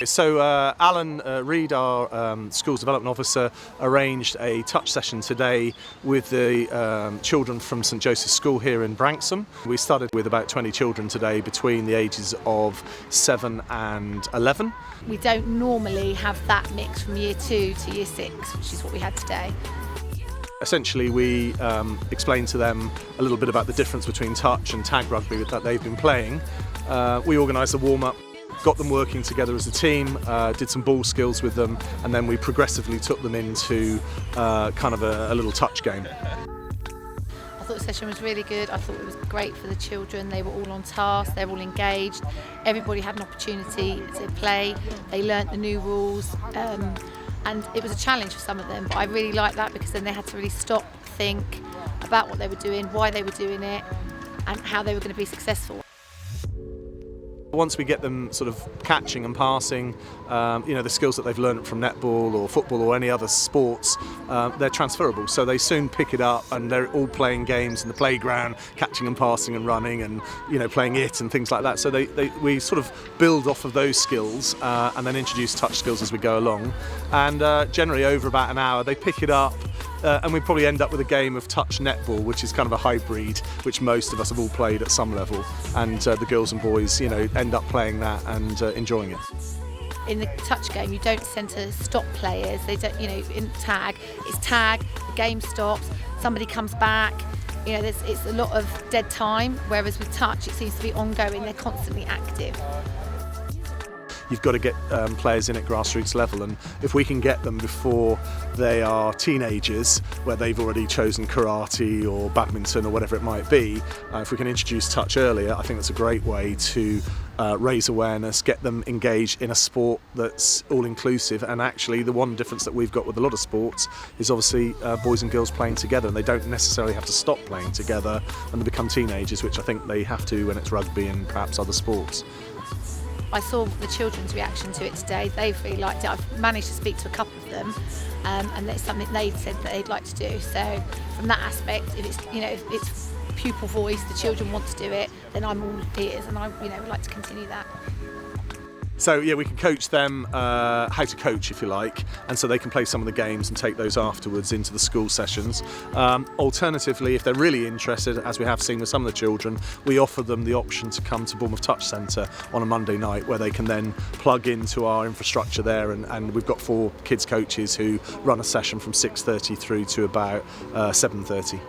So Alan Reid, our Schools Development Officer, arranged a touch session today with the children from St Joseph's School here in Branksome. We started with about 20 children today between the ages of 7 and 11. We don't normally have that mix from year 2 to year 6, which is what we had today. Essentially, we explained to them a little bit about the difference between touch and tag rugby that they've been playing. We organised a warm-up, got them working together as a team, did some ball skills with them, and then we progressively took them into kind of a little touch game. I thought the session was really good. I thought it was great for the children. They were all on task, they were all engaged. Everybody had an opportunity to play. They learnt the new rules. And it was a challenge for some of them, but I really liked that because then they had to really stop, think about what they were doing, why they were doing it, and how they were going to be successful. Once we get them sort of catching and passing, the skills that they've learned from netball or football or any other sports, they're transferable. So they soon pick it up and they're all playing games in the playground, catching and passing and running and playing it and things like that. So we sort of build off of those skills and then introduce touch skills as we go along. And generally over about an hour they pick it up. And we probably end up with a game of touch netball, which is kind of a hybrid, which most of us have all played at some level. And the girls and boys, end up playing that and enjoying it. In the touch game, you don't tend to stop players. They don't, in tag, it's tag, the game stops, somebody comes back. It's a lot of dead time. Whereas with touch, it seems to be ongoing. They're constantly active. You've got to get players in at grassroots level, and if we can get them before they are teenagers, where they've already chosen karate or badminton or whatever it might be, if we can introduce touch earlier, I think that's a great way to raise awareness, get them engaged in a sport that's all-inclusive. And actually the one difference that we've got with a lot of sports is obviously boys and girls playing together, and they don't necessarily have to stop playing together when they become teenagers, which I think they have to when it's rugby and perhaps other sports. I saw the children's reaction to it today. They've really liked it. I've managed to speak to a couple of them, and it's something they said that they'd like to do. So from that aspect, if it's pupil voice, the children want to do it, then I'm all ears, and I would like to continue that. So yeah, we can coach them how to coach, if you like, and so they can play some of the games and take those afterwards into the school sessions. Alternatively, if they're really interested, as we have seen with some of the children, we offer them the option to come to Bournemouth Touch Centre on a Monday night, where they can then plug into our infrastructure there, and we've got 4 kids coaches who run a session from 6:30 through to about 7:30.